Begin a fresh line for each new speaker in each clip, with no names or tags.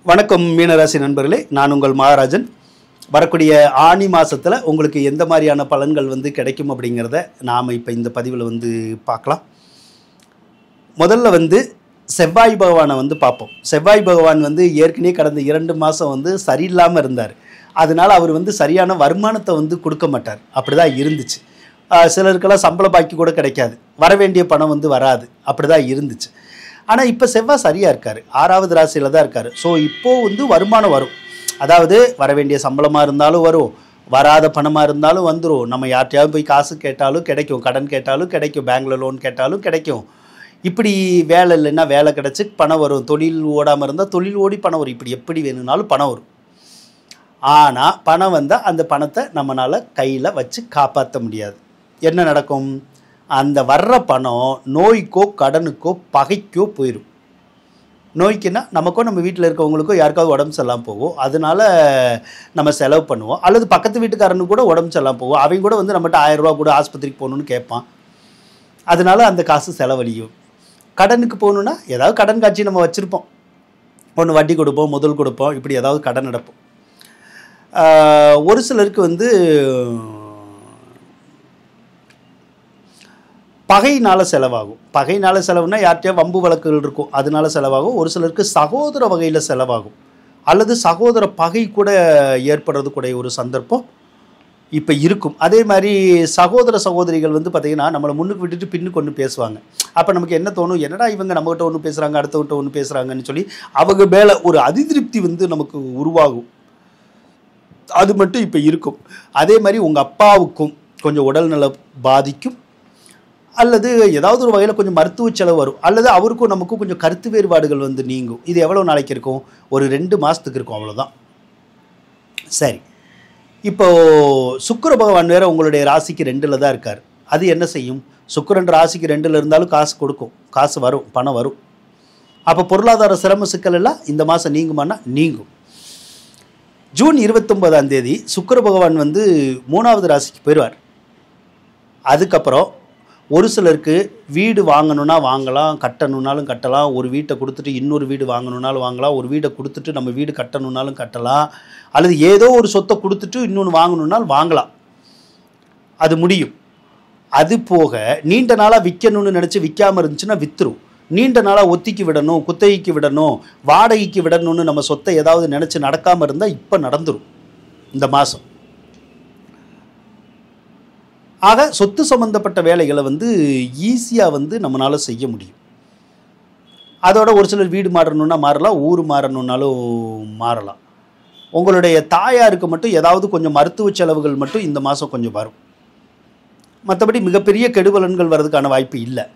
வணக்கம் மீனராசி நண்பர்களே, நான் உங்கள் மகாராஜன். வரக்கூடிய ஆனி மாதத்தில் உங்களுக்கு எந்த மாதிரியான பலன்கள் கிடைக்கும் அப்படிங்கிறத நாம் இப்போ இந்த பதிவில் பார்க்கலாம். முதல்ல செவ்வாய் பகவானை பார்ப்போம். செவ்வாய் பகவான் ஏற்கனவே கடந்த 2 மாதம் சரியில்லாமல் இருந்தார். அதனால் அவர் சரியான வருமானத்தை கொடுக்க மாட்டார். அப்படி தான் இருந்துச்சு. சிலருக்கெல்லாம் சம்பள பாக்கி கூட கிடைக்காது, வர வேண்டிய பணம் வராது. அப்படி தான் இருந்துச்சு. ஆனால் இப்போ செவ்வாய் சரியாக இருக்கார், 6வது ராசியில் தான் இருக்கார். ஸோ இப்போது வருமானம் வரும். அதாவது வர வேண்டிய சம்பளமாக இருந்தாலும் வரும், வராத பணமாக இருந்தாலும் வந்துடும். நம்ம யார்கிட்டையாவது போய் காசு கேட்டாலும் கிடைக்கும், கடன் கேட்டாலும் கிடைக்கும், பேங்க்கில் லோன் கேட்டாலும் கிடைக்கும். இப்படி வேலை இல்லைன்னா வேலை கிடச்சி பணம் வரும். தொழில் ஓடாமல் இருந்தால் தொழில் ஓடி பணம் வரும். இப்படி எப்படி வேணும்னாலும் பணம் வரும். ஆனால் பணம் வந்தால் அந்த பணத்தை நம்மளால் கையில் வச்சு காப்பாற்ற முடியாது. என்ன நடக்கும்? அந்த வர்ற பணம் நோய்க்கோ கடனுக்கோ பகைக்கோ போயிடும். நோய்க்குன்னா நமக்கோ நம்ம வீட்டில் இருக்கவங்களுக்கோ யாருக்காவது உடம்பு சரியில்லாமல் போகும், அதனால நம்ம செலவு பண்ணுவோம். அல்லது பக்கத்து வீட்டுக்காரனுக்கு கூட உடம்பு சரியில்லாமல் போகும், அவங்க கூட நம்மகிட்ட 1000 ரூபா கூட ஆஸ்பத்திரிக்கு போகணுன்னு கேட்பான். அதனால அந்த காசு செலவழியும். கடனுக்கு போகணுன்னா ஏதாவது கடன் காட்சி நம்ம வச்சுருப்போம், ஒன்று வட்டி கொடுப்போம், முதல் கொடுப்போம், இப்படி ஏதாவது கடன் நடப்போம். ஒரு சிலருக்கு பகையினால் செலவாகும். பகையினால் செலவுனா யார்கிட்டயோ வம்பு வழக்குகள் இருக்கும், அதனால செலவாகும். ஒரு சிலருக்கு சகோதர வகையில் செலவாகும், அல்லது சகோதர பகை கூட ஏற்படுறது கூட ஒரு சந்தர்ப்பம் இப்போ இருக்கும். அதே மாதிரி சகோதர சகோதரிகள் பார்த்திங்கன்னா நம்மளை முன்னுக்கு விட்டுட்டு பின்னுக்கு ஒன்று பேசுவாங்க. அப்போ நமக்கு என்ன தோணும்? என்னடா இவங்க நம்மகிட்ட ஒன்று பேசுகிறாங்க, அடுத்தவங்கிட்ட ஒன்று பேசுகிறாங்கன்னு சொல்லி அவங்க மேலே ஒரு அதிருப்தி நமக்கு உருவாகும். அது மட்டும் இப்போ இருக்கும். அதே மாதிரி உங்கள் அப்பாவுக்கும் கொஞ்சம் உடல்நல பாதிக்கும், அல்லது ஏதாவது ஒரு வகையில் கொஞ்சம் மருத்துவ செலவு வரும், அல்லது அவருக்கும் நமக்கும் கொஞ்சம் கருத்து வேறுபாடுகள் நீங்கும். இது எவ்வளோ நாளைக்கு இருக்கும்? ஒரு 2 மாதத்துக்கு இருக்கும், அவ்வளோதான். சரி, இப்போது சுக்கிர பகவான் வேறு உங்களுடைய ராசிக்கு 2ல் தான் இருக்கார். அது என்ன செய்யும்? சுக்கிரன் ராசிக்கு 2ல் இருந்தாலும் காசு கொடுக்கும், காசு வரும், பணம் வரும். அப்போ பொருளாதார சிரம சிக்கல் எல்லாம் இந்த மாதம் நீங்குமானா நீங்கும். ஜூன் 29ஆம் தேதி சுக்கிர பகவான் 3வது ராசிக்கு போயிடுவார். அதுக்கப்புறம் ஒரு சிலருக்கு வீடு வாங்கணுன்னா வாங்கலாம், கட்டணுன்னாலும் கட்டலாம். ஒரு வீட்டை கொடுத்துட்டு இன்னொரு வீடு வாங்கணுன்னாலும் வாங்கலாம், ஒரு வீடை கொடுத்துட்டு நம்ம வீடு கட்டணுன்னாலும் கட்டலாம், அல்லது ஏதோ ஒரு சொத்தை கொடுத்துட்டு இன்னொன்று வாங்கணுன்னாலும் வாங்கலாம். அது முடியும். அது போக நீண்ட நாளாக விற்கணும்னு நினச்சி விற்காமல் இருந்துச்சுன்னா விற்றுரும். நீண்ட நாளாக ஒத்திக்கு விடணும், குத்தகைக்கு விடணும், வாடகைக்கு விடணும்னு நம்ம சொத்தை ஏதாவது நினச்சி நடக்காமல் இருந்தால் இப்போ நடந்துடும் இந்த மாதம். ஆக சொத்து சம்மந்தப்பட்ட வேலைகளை ஈஸியாக நம்மளால் செய்ய முடியும். அதோட ஒரு சிலர் வீடு மாறணுன்னா மாறலாம், ஊர் மாறணுன்னாலும் மாறலாம். உங்களுடைய தாயாருக்கு மட்டும் ஏதாவது கொஞ்சம் மருத்துவ செலவுகள் மட்டும் இந்த மாதம் கொஞ்சம் வரும். மற்றபடி மிகப்பெரிய கெடுபலன்கள் வர்றதுக்கான வாய்ப்பு இல்லை.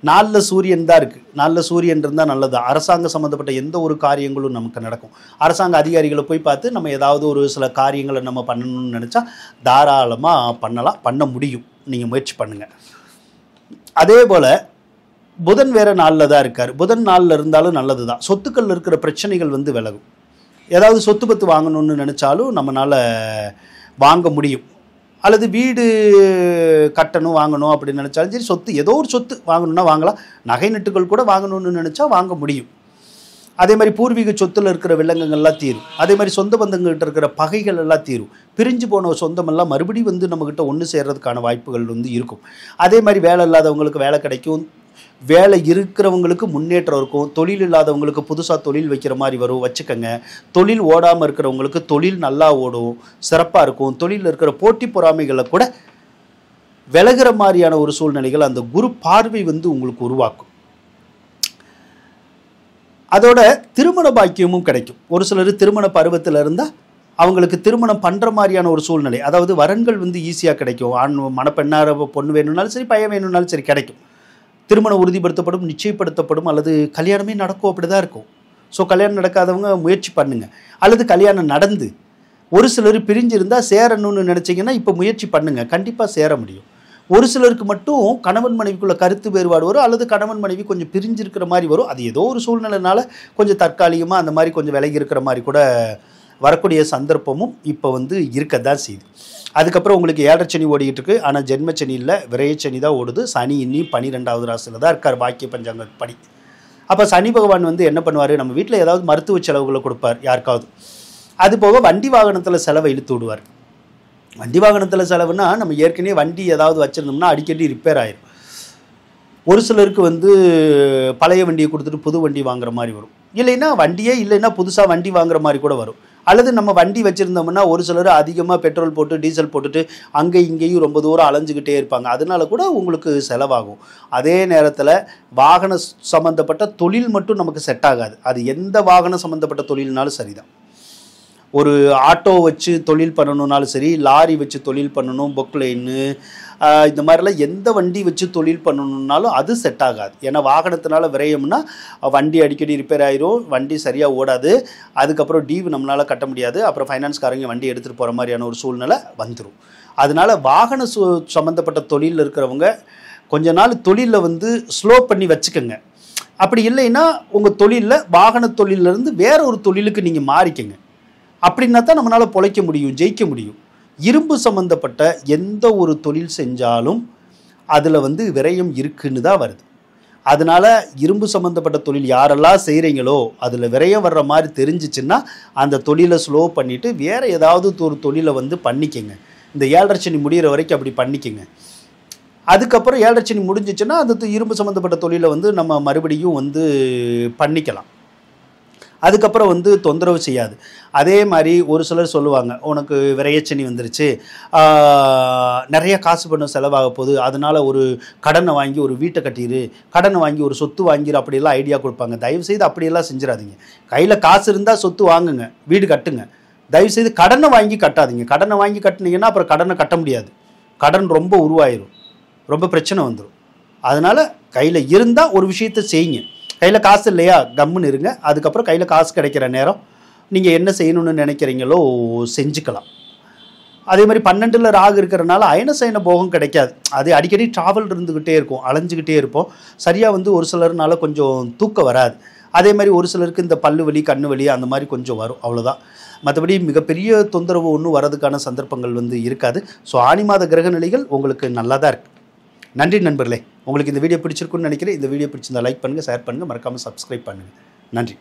4ல் சூரியன் தான் இருக்குது. 4ல் சூரியன் இருந்தால் நல்லது. அரசாங்க சம்மந்தப்பட்ட எந்த ஒரு காரியங்களும் நமக்கு நடக்கும். அரசாங்க அதிகாரிகளை போய் பார்த்து நம்ம ஏதாவது ஒரு சில காரியங்களை நம்ம பண்ணணும்னு நினச்சா தாராளமாக பண்ணலாம், பண்ண முடியும். நீங்கள் முயற்சி பண்ணுங்கள். அதே போல் புதன் வேறு 4ல் தான் இருக்கார். புதன் 4ல் இருந்தாலும் நல்லது தான். சொத்துக்கள் இருக்கிற பிரச்சனைகள் விலகும். ஏதாவது சொத்து பத்து வாங்கணும்னு நினச்சாலும் நம்மளால் வாங்க முடியும். அல்லது வீடு கட்டணும் வாங்கணும் அப்படின்னு நினச்சாலும் சரி, சொத்து ஏதோ ஒரு சொத்து வாங்கணுன்னா வாங்கலாம். நகை நட்டுகள் கூட வாங்கணும்னு நினச்சா வாங்க முடியும். அதே மாதிரி பூர்வீக சொத்தில் இருக்கிற வில்லங்கங்கள்லாம் தீரும். அதே மாதிரி சொந்த பந்தங்கள்கிட்ட இருக்கிற பகைகள் எல்லாம் தீரும். பிரிஞ்சு போன சொந்தமெல்லாம் மறுபடியும் நம்மக்கிட்ட ஒன்று சேர்றதுக்கான வாய்ப்புகள் இருக்கும். அதே மாதிரி வேலை இல்லாதவங்களுக்கு வேலை கிடைக்கும், வேலை இருக்கிறவங்களுக்கு முன்னேற்றம் இருக்கும். தொழில் இல்லாதவங்களுக்கு புதுசாக தொழில் வைக்கிற மாதிரி வரும், வச்சுக்கோங்க. தொழில் ஓடாமல் இருக்கிறவங்களுக்கு தொழில் நல்லா ஓடும், சிறப்பாக இருக்கும். தொழிலில் இருக்கிற போட்டி பொறாமைகளை கூட விலகிற மாதிரியான ஒரு சூழ்நிலைகள் அந்த குரு பார்வை உங்களுக்கு உருவாக்கும். அதோட திருமண பாக்கியமும் கிடைக்கும். ஒரு சிலர் திருமண பருவத்தில் இருந்தால் அவங்களுக்கு திருமணம் பண்ணுற மாதிரியான ஒரு சூழ்நிலை, அதாவது வரன்கள் ஈஸியாக கிடைக்கும். ஆண் மணப்பெண்ணார பொண்ணு வேணும்னாலும் சரி, பையன் வேணும்னாலும் சரி கிடைக்கும். திருமணம் உறுதிப்படுத்தப்படும், நிச்சயப்படுத்தப்படும், அல்லது கல்யாணமே நடக்கும். அப்படி தான் இருக்கும். ஸோ கல்யாணம் நடக்காதவங்க முயற்சி பண்ணுங்கள். அல்லது கல்யாணம் நடந்து ஒரு சிலர் பிரிஞ்சிருந்தால் சேரணும்னு நினச்சிங்கன்னா இப்போ முயற்சி பண்ணுங்கள், கண்டிப்பாக சேர முடியும். ஒரு சிலருக்கு மட்டும் கணவன் மனைவிக்குள்ள கருத்து வேறுபாடு வரும், அல்லது கணவன் மனைவி கொஞ்சம் பிரிஞ்சிருக்கிற மாதிரி வரும். அது ஏதோ ஒரு சூழ்நிலைனால கொஞ்சம் தற்காலிகமாக அந்த மாதிரி கொஞ்சம் விலகி இருக்கிற மாதிரி கூட வரக்கூடிய சந்தர்ப்பமும் இப்போ இருக்க தான் செய்யுது. அதுக்கப்புறம் உங்களுக்கு 7.5 சனி ஓடிக்கிட்டு இருக்குது. ஆனால் ஜென்மச்சனி இல்லை, விரையச்சனி தான் ஓடுது. சனி இன்னும் 12வது ராசியில் தான் இருக்கார் பாக்கிய பஞ்சாங்க படி. அப்போ சனி பகவான் வந்து என்ன பண்ணுவார், நம்ம வீட்டில் ஏதாவது மருத்துவ செலவுகளை கொடுப்பார் யாருக்காவது. அது போக வண்டி வாகனத்தில் செலவை இழுத்து விடுவார். வண்டி வாகனத்தில் செலவுனா நம்ம ஏற்கனவே வண்டி ஏதாவது வச்சுருந்தோம்னா அடிக்கடி ரிப்பேர் ஆயிரும். ஒரு சிலருக்கு வந்து பழைய வண்டியை கொடுத்துட்டு புது வண்டி வாங்குற மாதிரி வரும். இல்லைன்னா வண்டியே இல்லைன்னா புதுசாக வண்டி வாங்குற மாதிரி கூட வரும். அல்லது நம்ம வண்டி வச்சுருந்தோம்னா ஒரு சிலர் அதிகமாக பெட்ரோல் போட்டு டீசல் போட்டுட்டு அங்கே இங்கேயும் ரொம்ப தூரம் அலைஞ்சிக்கிட்டே இருப்பாங்க. அதனால கூட உங்களுக்கு செலவாகும். அதே நேரத்தில் வாகன சம்மந்தப்பட்ட தொழில் மட்டும் நமக்கு செட் ஆகாது. அது எந்த வாகனம் சம்மந்தப்பட்ட தொழில்னாலும் சரிதான். ஒரு ஆட்டோ வச்சு தொழில் பண்ணணுன்னாலும் சரி, லாரி வச்சு தொழில் பண்ணணும், பொக்லைன்னு இந்த மாதிரிலாம் எந்த வண்டி வச்சு தொழில் பண்ணணுன்னாலும் அது செட் ஆகாது. ஏன்னா வாகனத்தினால விரயம்னா வண்டி அடிக்கடி ரிப்பேர் ஆயிரும், வண்டி சரியாக ஓடாது, அதுக்கப்புறம் டியூ நம்மளால் கட்ட முடியாது, அப்புறம் ஃபைனான்ஸ்காரங்க வண்டி எடுத்துகிட்டு போகிற மாதிரியான ஒரு சூழ்நிலை வந்துடும். அதனால் வாகன சம்மந்தப்பட்ட தொழிலில் இருக்கிறவங்க கொஞ்ச நாள் தொழிலில் வந்து ஸ்லோ பண்ணி வச்சுக்கோங்க. அப்படி இல்லைன்னா உங்கள் தொழிலில் வாகன தொழிலிருந்து வேற ஒரு தொழிலுக்கு நீங்கள் மாறிக்கங்க. அப்படின்னா தான் நம்மளால் பொழைக்க முடியும், ஜெயிக்க முடியும். இரும்பு சம்மந்தப்பட்ட எந்த ஒரு தொழில் செஞ்சாலும் அதில் வந்து விரயம் இருக்குன்னு தான் வருது. அதனால் இரும்பு சம்மந்தப்பட்ட தொழில் யாரெல்லாம் செய்கிறீங்களோ அதில் விரயம் வர்ற மாதிரி தெரிஞ்சிச்சுன்னா அந்த தொழிலை ஸ்லோ பண்ணிவிட்டு வேறு ஏதாவது ஒரு தொழிலை வந்து பண்ணிக்கங்க. இந்த 7.5 சனி முடிகிற வரைக்கும் அப்படி பண்ணிக்கங்க. அதுக்கப்புறம் 7.5 சனி முடிஞ்சிச்சுன்னா அந்த இரும்பு சம்மந்தப்பட்ட தொழிலை வந்து நம்ம மறுபடியும் வந்து பண்ணிக்கலாம். அதுக்கப்புறம் வந்து தொந்தரவு செய்யாது. அதே மாதிரி ஒரு சிலர் சொல்லுவாங்க, உனக்கு விரயச்சனி வந்துருச்சு, நிறைய காசு பணம் செலவாக போகுது, அதனால் ஒரு கடனை வாங்கி ஒரு வீட்டை கட்டிடு, கடனை வாங்கி ஒரு சொத்து வாங்கிடு, அப்படியெல்லாம் ஐடியா கொடுப்பாங்க. தயவுசெய்து அப்படியெல்லாம் செஞ்சிடாதீங்க. கையில் காசு இருந்தால் சொத்து வாங்குங்க, வீடு கட்டுங்க. தயவுசெய்து கடனை வாங்கி கட்டாதீங்க. கடனை வாங்கி கட்டினீங்கன்னா அப்புறம் கடனை கட்ட முடியாது. கடன் ரொம்ப உருவாயிரும், ரொம்ப பிரச்சனை வந்துடும். அதனால் கையில் இருந்தால் ஒரு விஷயத்தை செய்யுங்க. கையில் காசு இல்லையா, கம்முன்னு இருங்க. அதுக்கப்புறம் கையில் காசு கிடைக்கிற நேரம் நீங்கள் என்ன செய்யணும்னு நினைக்கிறீங்களோ செஞ்சுக்கலாம். அதே மாதிரி 12ல் ராகு இருக்கிறனால அயனசயன போகம் கிடைக்காது. அது அடிக்கடி ட்ராவல் இருந்துக்கிட்டே இருக்கும், அலைஞ்சிக்கிட்டே இருப்போம். சரியாக வந்து ஒரு சிலர்னால கொஞ்சம் தூக்கம் வராது. அதே மாதிரி ஒரு சிலருக்கு இந்த பல்லு வலி, கண்ணு வலி அந்த மாதிரி கொஞ்சம் வரும், அவ்வளோதான். மற்றபடி மிகப்பெரிய தொந்தரவு ஒன்றும் வரதுக்கான சந்தர்ப்பங்கள் வந்து இருக்காது. ஸோ ஆனி மாத கிரக நிலைகள் உங்களுக்கு நல்லா தான் இருக்குது. நன்றி நண்பர்களே. உங்களுக்கு இந்த வீடியோ பிடிச்சிருக்குன்னு நினைக்கிறேன். இந்த வீடியோ பிடிச்சிருந்தா லைக் பண்ணுங்கள், ஷேர் பண்ணுங்கள், மறக்காமல் சப்ஸ்கிரைப் பண்ணுங்கள். நன்றி.